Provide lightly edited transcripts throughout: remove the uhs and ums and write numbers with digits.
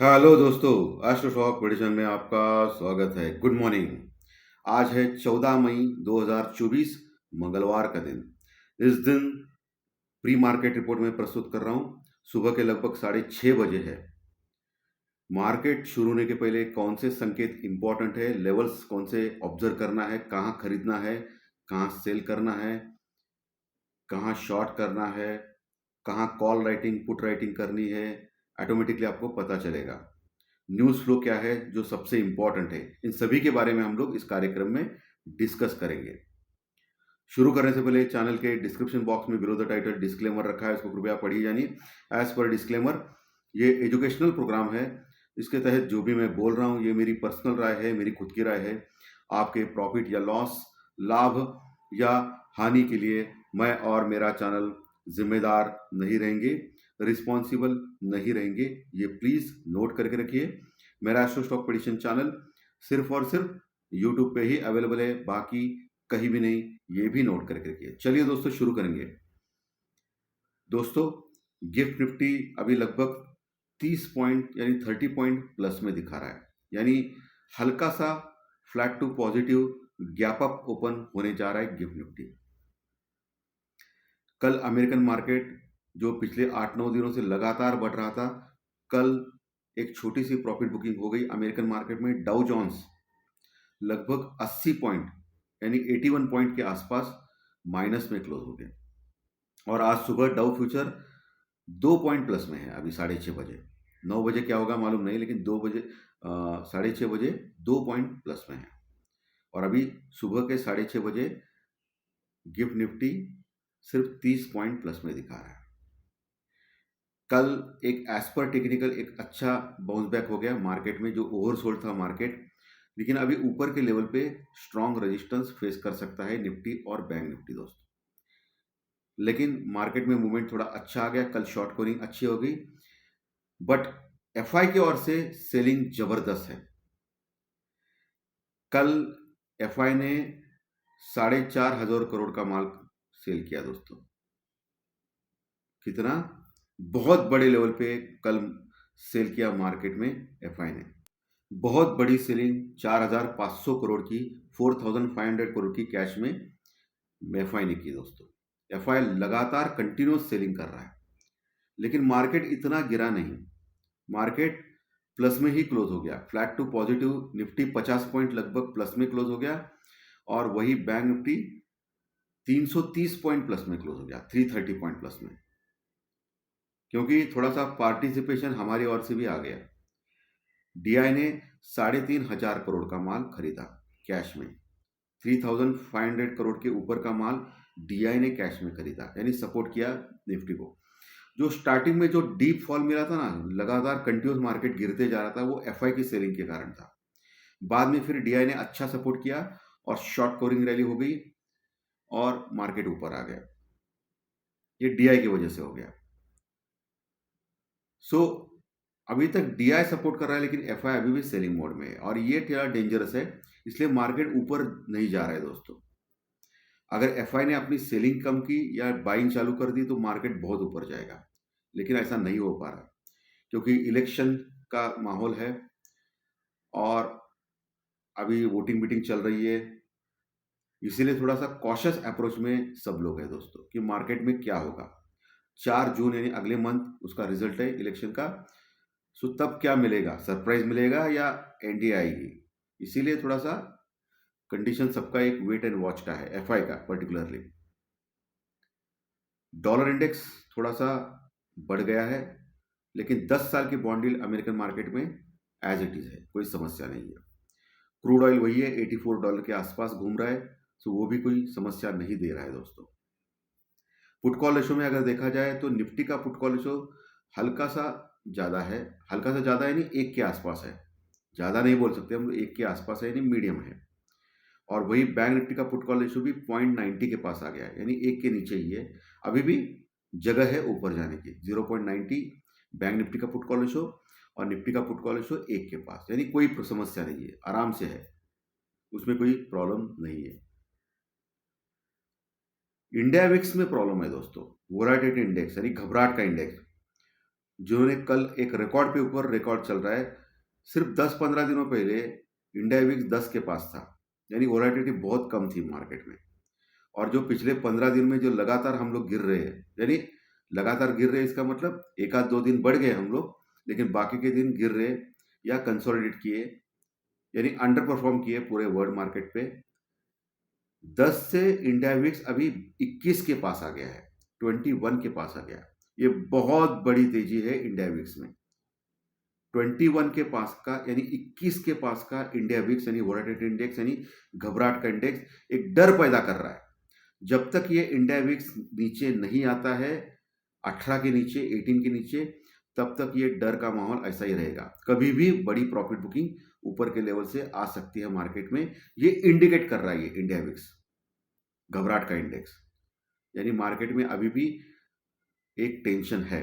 Hello दोस्तों, astro shock prediction में आपका स्वागत है। Good morning. आज है 14 मई 2024, मंगलवार का दिन। इस दिन प्री मार्केट रिपोर्ट में प्रस्तुत कर रहा हूँ। सुबह के लगभग 6:30 बजे है। मार्केट शुरू होने के पहले कौन से संकेत इंपॉर्टेंट है, लेवल्स कौन से ऑब्जर्व करना है, कहाँ खरीदना है, कहाँ सेल करना है, कहाँ शॉर्ट करना है, कहाँ कॉल राइटिंग पुट राइटिंग करनी है, ऑटोमेटिकली आपको पता चलेगा। न्यूज़ फ्लो क्या है जो सबसे इंपॉर्टेंट है, इन सभी के बारे में हम लोग इस कार्यक्रम में डिस्कस करेंगे। शुरू करने से पहले चैनल के डिस्क्रिप्शन बॉक्स में बिलो द टाइटल डिस्क्लेमर रखा है, इसको कृपया पढ़िए जानिए। एज पर डिस्क्लेमर, ये एजुकेशनल प्रोग्राम है। इसके तहत जो भी मैं बोल रहा हूँ ये मेरी पर्सनल राय है, मेरी खुद की राय है। आपके प्रॉफिट या लॉस, लाभ या हानि के लिए मैं और मेरा चैनल जिम्मेदार नहीं रहेंगे, रिस्पॉन्सिबल नहीं रहेंगे। ये प्लीज़ नोट करके रखिए। मेरा एस्ट्रो स्टॉक प्रेडिक्शन चैनल सिर्फ और सिर्फ यूट्यूब पे ही अवेलेबल है, बाकी कहीं भी नहीं। ये भी नोट करके रखिए। चलिए दोस्तों, शुरू करेंगे। दोस्तों, गिफ्ट निफ्टी अभी लगभग 30 पॉइंट यानी 30 पॉइंट प्लस में दिखा रहा है, यानी हल्का सा flat to positive gap up open होने जा रहा है गिफ्ट निफ्टी। कल अमेरिकन मार्केट जो पिछले 8-9 दिनों से लगातार बढ़ रहा था, कल एक छोटी सी प्रॉफिट बुकिंग हो गई अमेरिकन मार्केट में। डाउ जोन्स लगभग 80 पॉइंट यानी 81 पॉइंट के आसपास माइनस में क्लोज हो गए। और आज सुबह डाउ फ्यूचर 2 पॉइंट प्लस में है। अभी 6:30 बजे, 9 बजे क्या होगा मालूम नहीं, लेकिन 2 बजे 6:30 बजे 2 पॉइंट प्लस में है। और अभी सुबह के 6:30 बजे गिफ्ट निफ्टी सिर्फ 30 पॉइंट प्लस में दिखा रहा है। कल एक एज पर टेक्निकल एक अच्छा बाउंस बैक हो गया मार्केट में, जो ओवरसोल्ड था मार्केट, लेकिन अभी ऊपर के लेवल पे स्ट्रॉन्ग रेजिस्टेंस फेस कर सकता है निफ्टी और बैंक निफ्टी दोस्तों। लेकिन मार्केट में मूवमेंट थोड़ा अच्छा आ गया, कल शॉर्ट कवरिंग अच्छी हो गई, बट एफआई की ओर से सेलिंग जबरदस्त है। कल एफआई ने 4,500 करोड़ का माल सेल किया दोस्तों। कितना? बहुत बड़े लेवल पे कल सेल किया मार्केट में एफआई ने। बहुत बड़ी सेलिंग 4,500 करोड़ की, 4,500 करोड़ की कैश में एफआई ने की दोस्तों। एफआई लगातार कंटिन्यूस सेलिंग कर रहा है, लेकिन मार्केट इतना गिरा नहीं। मार्केट प्लस में ही क्लोज हो गया, flat to positive. Nifty 50 point लगभग प्लस में क्लोज हो गया, और वही बैंक निफ्टी 330 पॉइंट प्लस में क्लोज हो गया, 330 पॉइंट प्लस में, क्योंकि थोड़ा सा पार्टिसिपेशन हमारी ओर से भी आ गया। डीआई ने 3,500 करोड़ का माल खरीदा कैश में। 3,500 करोड़ के ऊपर का माल डीआई ने कैश में खरीदा, यानी सपोर्ट किया निफ्टी को। जो स्टार्टिंग में जो डीप फॉल मिला था ना, लगातार कंटिन्यूस मार्केट गिरते जा रहा था, वो एफआई की सेलिंग के कारण था। बाद में फिर डीआई ने अच्छा सपोर्ट किया और शॉर्ट कवरिंग रैली हो गई और मार्केट ऊपर आ गया। ये डीआई की वजह से हो गया। सो अभी तक डीआई सपोर्ट कर रहा है, लेकिन एफआई अभी भी सेलिंग मोड में है, और ये थोड़ा डेंजरस है। इसलिए मार्केट ऊपर नहीं जा रहा है दोस्तों। अगर एफआई ने अपनी सेलिंग कम की या बाइंग चालू कर दी तो मार्केट बहुत ऊपर जाएगा, लेकिन ऐसा नहीं हो पा रहा, क्योंकि इलेक्शन का माहौल है और अभी वोटिंग मीटिंग चल रही है। इसीलिए थोड़ा सा कॉशियस अप्रोच में सब लोग हैं दोस्तों, कि मार्केट में क्या होगा। 4 जून यानी अगले मंथ उसका रिजल्ट है इलेक्शन का। सो तब क्या मिलेगा, सरप्राइज मिलेगा या एनडीए आएगी। इसीलिए थोड़ा सा कंडीशन सबका एक वेट एंड वॉच का है, एफआई का पर्टिकुलरली। डॉलर इंडेक्स थोड़ा सा बढ़ गया है, लेकिन 10 साल की बॉन्ड यील्ड अमेरिकन मार्केट में एज इट इज है, कोई समस्या नहीं है। क्रूड ऑयल वही है, $84 के आसपास घूम रहा है, सो वो भी कोई समस्या नहीं दे रहा है दोस्तों। पुट कॉल रेशो में अगर देखा जाए तो निफ्टी का पुट कॉल रेशो हल्का सा ज़्यादा है। हल्का सा ज़्यादा यानी 1 के आसपास है, ज़्यादा नहीं बोल सकते हम, 1 के आसपास है यानी मीडियम है। और वही बैंक निफ्टी का पुट कॉल रेशो भी 0.90 के पास आ गया है, यानी 1 के नीचे ही है। अभी भी जगह है ऊपर जाने की। 0.90 बैंक निफ्टी का पुट कॉल रेशो और निफ्टी का पुट कॉल रेशो 1 के पास, यानी कोई समस्या नहीं है, आराम से है, उसमें कोई प्रॉब्लम नहीं है। इंडिया विक्स में प्रॉब्लम है दोस्तों, वोलाटिलिटी इंडेक्स यानी घबराहट का इंडेक्स। जिन्होंने कल एक रिकॉर्ड पे ऊपर रिकॉर्ड चल रहा है। सिर्फ 10-15 दिनों पहले इंडिया विक्स 10 के पास था, यानी वोलेटिलिटी बहुत कम थी मार्केट में। और जो पिछले 15 दिन में जो लगातार हम लोग गिर रहे हैं, यानी लगातार गिर रहे हैं, इसका मतलब एक आध दो दिन बढ़ गए हम लोग, लेकिन बाकी के दिन गिर रहे या कंसोलिडेट किए, यानी अंडर परफॉर्म किए पूरे वर्ल्ड मार्केट पे। 10 से इंडिया विक्स अभी 21 के पास आ गया है, 21 के पास आ गया है। ये बहुत बड़ी तेजी है इंडिया विक्स में। 21 के पास का यानी 21 के पास का इंडिया विक्स यानी वोलेटिलिटी इंडेक्स यानी घबराहट का इंडेक्स एक डर पैदा कर रहा है। जब तक ये इंडिया विक्स नीचे नहीं आता है 18 के नीचे, 18 के नीचे, तब तक ये डर का माहौल ऐसा ही रहेगा। कभी भी बड़ी प्रॉफिट बुकिंग ऊपर के लेवल से आ सकती है मार्केट में। ये इंडिकेट कर रहा है ये इंडिया विक्स घबराहट का इंडेक्स, यानी मार्केट में अभी भी एक टेंशन है।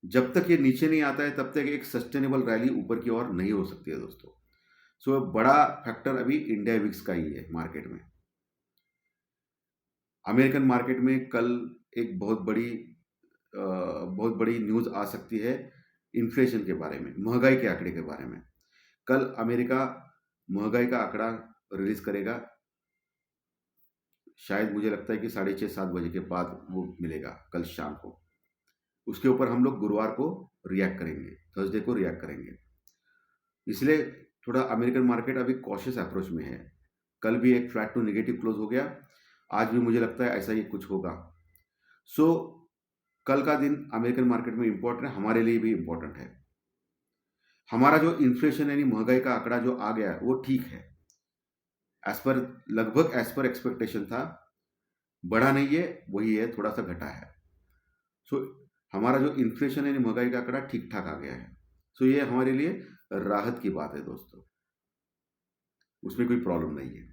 जब तक ये नीचे नहीं आता है तब तक एक सस्टेनेबल रैली ऊपर की ओर नहीं हो सकती है दोस्तों। सो बड़ा फैक्टर अभी इंडिया विक्स का ही है मार्केट में। अमेरिकन मार्केट में कल एक बहुत बड़ी न्यूज़ आ सकती है इन्फ्लेशन के बारे में, महंगाई के आंकड़े के बारे में। कल अमेरिका महंगाई का आंकड़ा रिलीज करेगा। शायद मुझे लगता है कि 6:30-7 बजे के बाद वो मिलेगा कल शाम को। उसके ऊपर हम लोग गुरुवार को रिएक्ट करेंगे, थर्सडे को रिएक्ट करेंगे। इसलिए थोड़ा अमेरिकन मार्केट अभी कॉशियस अप्रोच में है। कल भी एक फ्लैट टू नेगेटिव क्लोज हो गया, आज भी मुझे लगता है ऐसा ही कुछ होगा। सो कल का दिन अमेरिकन मार्केट में इंपॉर्टेंट है, हमारे लिए भी इंपॉर्टेंट है। हमारा जो इन्फ्लेशन यानी महंगाई का आंकड़ा जो आ गया है वो ठीक है, लगभग एज पर एक्सपेक्टेशन था। बढ़ा नहीं है, वही है, थोड़ा सा घटा है। सो हमारा जो इन्फ्लेशन यानी महंगाई का आंकड़ा ठीक ठाक आ गया है। सो ये हमारे लिए राहत की बात है दोस्तों, उसमें कोई प्रॉब्लम नहीं है।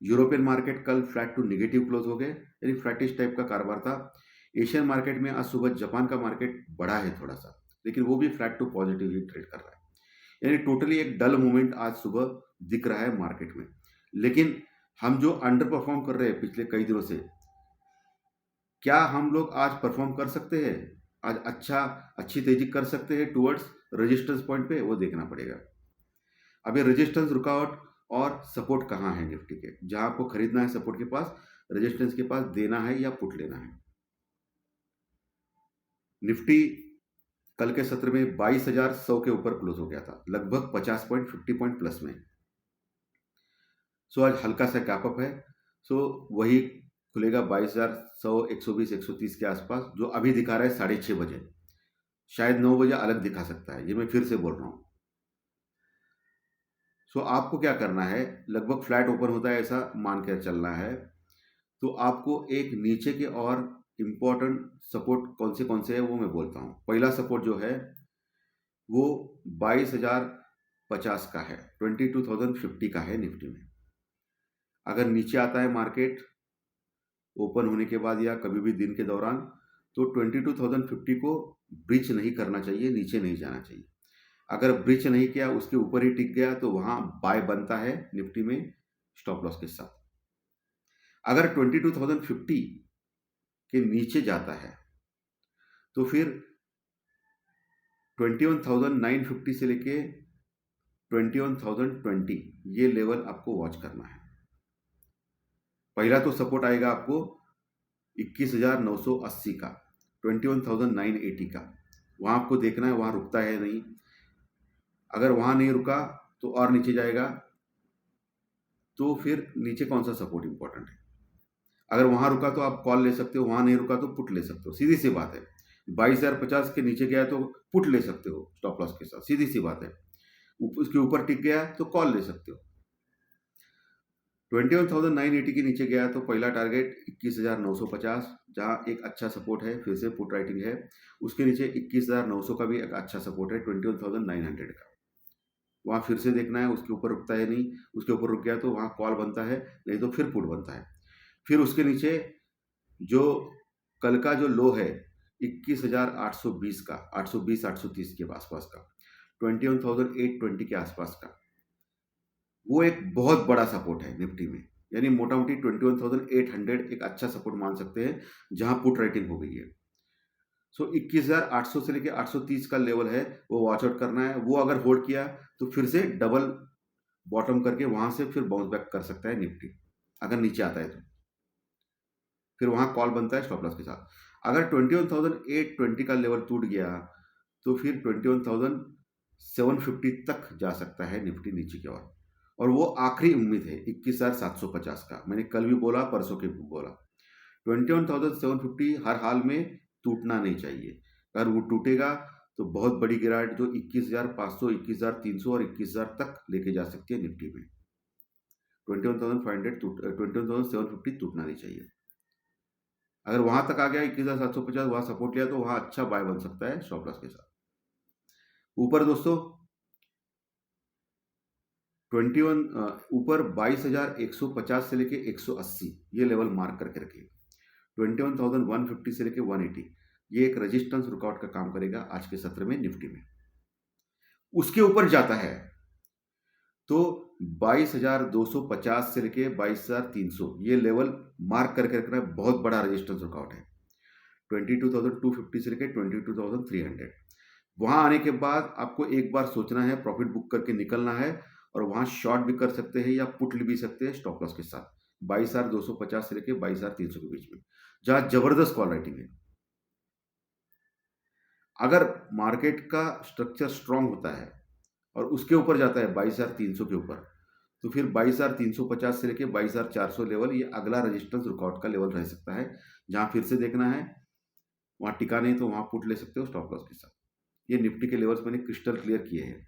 यूरोपियन मार्केट कल फ्लैट टू नेगेटिव क्लोज हो गए, यानी फ्लैटिश टाइप का कारोबार था। एशियन मार्केट में आज सुबह जापान का मार्केट बढ़ा है थोड़ा सा, लेकिन वो भी फ्लैट टू पॉजिटिव ही ट्रेड कर रहा है। यानी टोटली एक डल मूवमेंट आज सुबह दिख रहा है मार्केट में। लेकिन हम जो अंडर परफॉर्म कर रहे हैं पिछले कई दिनों से, क्या हम लोग आज परफॉर्म कर सकते हैं? आज अच्छी तेजी कर सकते हैं टुवर्ड्स रेजिस्टेंस पॉइंट पे? वो देखना पड़ेगा। अभी रेजिस्टेंस, रुकावट और सपोर्ट कहाँ है निफ्टी के, जहां आपको खरीदना है सपोर्ट के पास, रेजिस्टेंस के पास देना है या पुट लेना है। निफ्टी कल के सत्र में 22,100 के ऊपर क्लोज हो गया था, लगभग 50 पॉइंट, 50 पॉइंट प्लस में। सो आज हल्का सा कैपअप है। सो वही खुलेगा 22,100, 120, 130 के आसपास, जो अभी दिखा रहा है 6:30 बजे। शायद 9 बजे अलग दिखा सकता है, ये मैं फिर से बोल रहा हूँ। सो आपको क्या करना है, लगभग फ्लैट ओपन होता है ऐसा मान कर चलना है। तो आपको एक नीचे के और इम्पोर्टेंट सपोर्ट कौन से है वो मैं बोलता हूँ। पहला सपोर्ट जो है वो 22,050 का है, 22,050 का है निफ्टी में। अगर नीचे आता है मार्केट ओपन होने के बाद या कभी भी दिन के दौरान, तो 22,050 को ब्रीच नहीं करना चाहिए, नीचे नहीं जाना चाहिए। अगर ब्रीच नहीं किया, उसके ऊपर ही टिक गया, तो वहां बाय बनता है निफ्टी में स्टॉप लॉस के साथ। अगर 22,050 के नीचे जाता है तो फिर 21,950 से लेके 21,020 ये लेवल आपको वॉच करना है। पहला तो सपोर्ट आएगा आपको 21,980 का, 21,980 का, वहां आपको देखना है वहां रुकता है नहीं। अगर वहां नहीं रुका तो और नीचे जाएगा, तो फिर नीचे कौन सा सपोर्ट इंपॉर्टेंट है। अगर वहां रुका तो आप कॉल ले सकते हो, वहां नहीं रुका तो पुट ले सकते हो, सीधी सी बात है। 22,050 के नीचे गया तो पुट ले सकते हो स्टॉप लॉस के साथ, सीधी सी बात है। उसके ऊपर टिक गया तो कॉल ले सकते हो। 21,980 के नीचे गया तो पहला टारगेट 21,950, जहां एक अच्छा सपोर्ट है, फिर से पुट राइटिंग है। उसके नीचे 21,900 का भी एक अच्छा सपोर्ट है, 21,900 का। वहां फिर से देखना है उसके ऊपर रुकता है नहीं, उसके ऊपर रुक गया तो वहां कॉल बनता है, नहीं तो फिर पुट बनता है। फिर उसके नीचे जो कल का जो लो है 21,820 का, 820 830 के आसपास का, 21,820 के आसपास का, वो एक बहुत बड़ा सपोर्ट है निफ्टी में। यानी मोटा मोटी 21,800 एक अच्छा सपोर्ट मान सकते हैं, जहां पुट राइटिंग हो गई है। सो 21,800 से लेके 830 का लेवल है, वो वॉच आउट करना है। वो अगर होल्ड किया तो फिर से डबल बॉटम करके वहां से फिर बाउंस बैक कर सकता है निफ्टी, अगर नीचे आता है तो। फिर वहां कॉल बनता है स्टॉप लॉस के साथ। अगर 21,820 का लेवल टूट गया तो फिर 21,750 तक जा सकता है निफ्टी नीचे की ओर। और वो आखिरी उम्मीद है 21,750 का। मैंने कल भी बोला, परसों के भी बोला, 21,750 हर हाल में टूटना नहीं चाहिए। अगर वो टूटेगा तो बहुत बड़ी गिरावट जो 21,500, 21,300 और 21,000 तक लेके जा सकती है निफ्टी में। 21,750 टूटना नहीं चाहिए। अगर वहां तक आ गया 21,750, वहां सपोर्ट लिया तो वहां अच्छा बाय बन सकता है स्टॉप लॉस के साथ। ऊपर दोस्तों 22,150 से लेके 180 ये लेवल मार्क करके रखिए। 21,150 से लेके 180 ये एक रेजिस्टेंस रुकआउट का काम करेगा आज के सत्र में निफ्टी में। उसके ऊपर जाता है तो 22,250 से लेके 22,300 ये लेवल मार्क करके रखना है। बहुत बड़ा रेजिस्टेंस रुकआउट है। 22,250 से लेके 22,300 वहां आने के बाद आपको एक बार सोचना है, प्रॉफिट बुक करके निकलना है। और वहां शॉर्ट भी कर सकते हैं या पुट भी सकते हैं स्टॉप लॉस के साथ 22,250 से लेके 22,300 के बीच में, जहां जबरदस्त कॉल राइटिंग है। अगर मार्केट का स्ट्रक्चर स्ट्रांग होता है और उसके ऊपर जाता है 22,300 के ऊपर, तो फिर 22,350 से लेके 22,400 लेवल ये अगला रेजिस्टेंस रुकआउट का लेवल रह सकता है, जहां फिर से देखना है। वहां टिका नहीं तो वहां पुट ले सकते हो स्टॉप लॉस के साथ। ये निफ्टी के लेवल्स मैंने क्रिस्टल क्लियर किए हैं।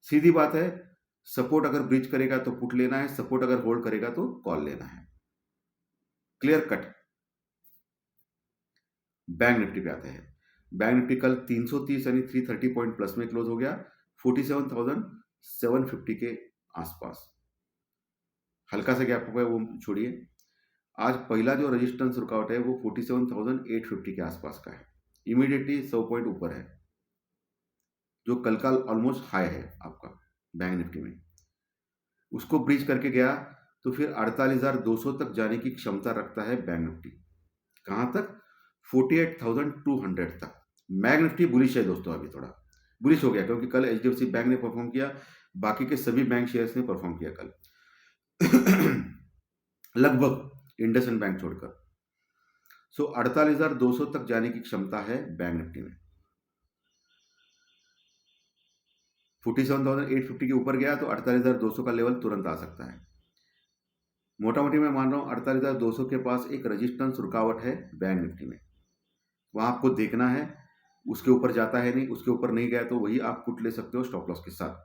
सीधी बात है, सपोर्ट अगर ब्रीच करेगा तो पुट लेना है, सपोर्ट अगर होल्ड करेगा तो कॉल लेना है। Clear cut. बैंक निफ्टी पे आते हैं। बैंक निफ्टी कल 330 यानी 330 पॉइंट प्लस में क्लोज हो गया 47,750 के आसपास। हल्का सा गैप हुआ है, वो छोड़िए। आज पहला जो रेजिस्टेंस रुकआउट है वो 47,850 के आसपास का है। इमीडिएटली 100 पॉइंट ऊपर है, जो कल का ऑलमोस्ट हाई है आपका बैंक निफ्टी में। उसको ब्रीच करके गया तो फिर 48,200 तक जाने की क्षमता रखता है बैंक निफ्टी। कहां तक? 48,200 तक। बैंक निफ्टी बुलिश है दोस्तों, अभी थोड़ा बुलिश हो गया क्योंकि कल एचडीएफसी बैंक ने परफॉर्म किया, बाकी के सभी बैंक शेयर्स ने परफॉर्म किया कल लगभग इंडसइंड बैंक छोड़कर। सो 48,200 तक जाने की क्षमता है बैंक निफ्टी में। 47,850 के ऊपर गया तो 48,200 का लेवल तुरंत आ सकता है। मोटा मोटी मैं मान रहा हूं 48,200 के पास एक रेजिस्टेंस रुकावट है बैंक निफ्टी में। वहां आपको देखना है उसके ऊपर जाता है नहीं, उसके ऊपर नहीं गया तो वही आप पुट ले सकते हो स्टॉप लॉस के साथ।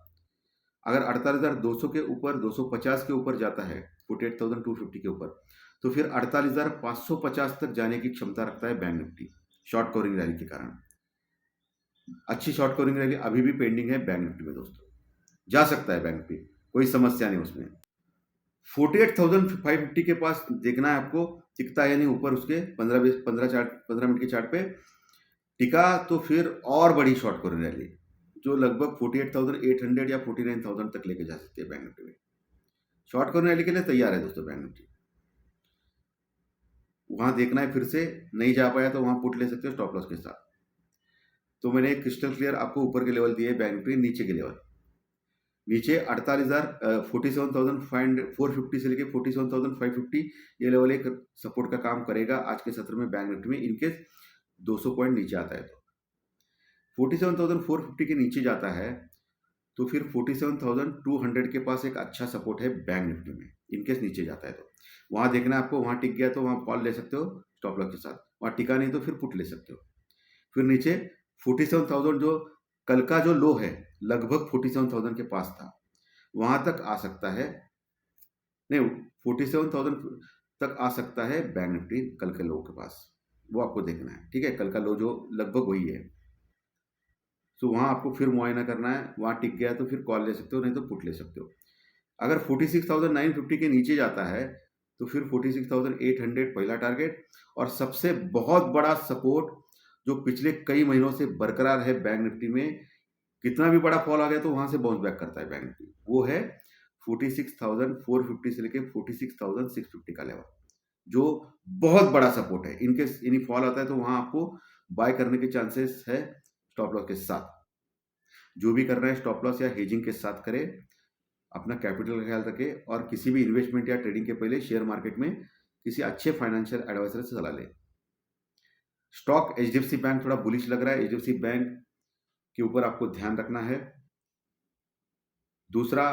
अगर 48,200 के ऊपर 250 के ऊपर जाता है 48,250 के ऊपर, तो फिर 48,550 तक जाने की क्षमता रखता है bank Nifty short covering rally के कारण। अच्छी शॉर्ट कवरिंग रैली अभी भी पेंडिंग है बैंक निफ्टी में दोस्तों, जा सकता है बैंक पे, कोई समस्या नहीं उसमें। 48,550 के पास देखना है आपको, टिकता है या नहीं ऊपर उसके 15 मिनट के चार्ट पे टिका तो फिर और बड़ी शॉर्ट कवरिंग रैली जो लगभग 48,800 या 49,000 तक लेके जा सकती है बैंक निफ्टी में। शॉर्ट कवरिंग रैली के लिए तैयार है दोस्तों बैंक निफ्टी। वहां देखना है, फिर से नहीं जा पाया तो वहां पुट ले सकते हो स्टॉप लॉस के साथ। तो मैंने क्रिस्टल क्लियर आपको ऊपर के लेवल दिए बैंक निफ्टी, नीचे के लेवल नीचे 47,450 से लेके 47,550 ये लेवल एक सपोर्ट का काम करेगा आज के सत्र में बैंक निफ्टी में, इनकेस 200 पॉइंट नीचे आता है तो। 47,450 के नीचे जाता है तो फिर 47,200 के पास एक अच्छा सपोर्ट है बैंक निफ्टी में, इनकेस नीचे जाता है तो। वहां देखना है आपको, वहां टिक गया तो वहां कॉल ले सकते हो स्टॉप लॉस के साथ, वहां टिका नहीं तो फिर पुट ले सकते हो। फिर नीचे 47,000 जो कल का जो लो है लगभग 47,000 के पास था, वहां तक आ सकता है, नहीं 47,000 तक आ सकता है बैंक निफ्टी कल के लो के पास, वो आपको देखना है। ठीक है, कल का लो जो लगभग वही है, तो वहां आपको फिर मुआयना करना है। वहां टिक गया तो फिर कॉल ले सकते हो, नहीं तो पुट ले सकते हो। अगर 46,950 के नीचे जाता है तो फिर 46,800 पहला टारगेट, और सबसे बहुत बड़ा सपोर्ट जो पिछले कई महीनों से बरकरार है बैंक निफ्टी में, कितना भी बड़ा फॉल आ गया तो वहां से बाउंस बैक करता है बैंक निफ्टी, वो है 46,450 से लेके 46,650 का लेवल। जो बहुत बड़ा सपोर्ट है। इनकेस यानी फॉल आता है तो वहां आपको बाय करने के चांसेस है स्टॉप लॉस के साथ। जो भी कर रहे हैं स्टॉप लॉस या हेजिंग के साथ करें, अपना कैपिटल का ख्याल रखें और किसी भी इन्वेस्टमेंट या ट्रेडिंग के पहले शेयर मार्केट में किसी अच्छे फाइनेंशियल एडवाइजर से सलाह लें। स्टॉक एचडीएफसी बैंक थोड़ा बुलिश लग रहा है, एचडीएफसी बैंक के ऊपर आपको ध्यान रखना है। दूसरा,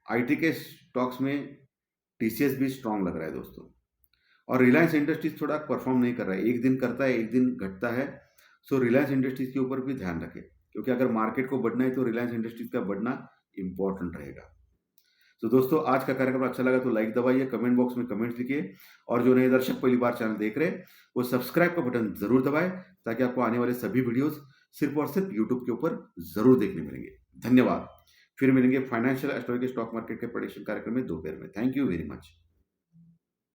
आईटी के स्टॉक्स में टीसीएस भी स्ट्रांग लग रहा है दोस्तों। और रिलायंस इंडस्ट्रीज थोड़ा परफॉर्म नहीं कर रहा है, एक दिन करता है एक दिन घटता है। सो रिलायंस इंडस्ट्रीज के ऊपर भी ध्यान रखें, क्योंकि अगर मार्केट को बढ़ना है तो रिलायंस इंडस्ट्रीज का बढ़ना इंपॉर्टेंट रहेगा। तो दोस्तों, आज का कार्यक्रम अच्छा लगा तो लाइक दबाइए, कमेंट बॉक्स में कमेंट्स लिखिए, और जो नए दर्शक पहली बार चैनल देख रहे हैं वो सब्सक्राइब का बटन जरूर दबाएं, ताकि आपको आने वाले सभी वीडियोस सिर्फ और सिर्फ यूट्यूब के ऊपर जरूर देखने मिलेंगे। धन्यवाद। फिर मिलेंगे फाइनेंशियल एस्ट्रोलॉजी स्टॉक मार्केट के प्रेडिक्शन कार्यक्रम में दोपहर में। Thank you very much.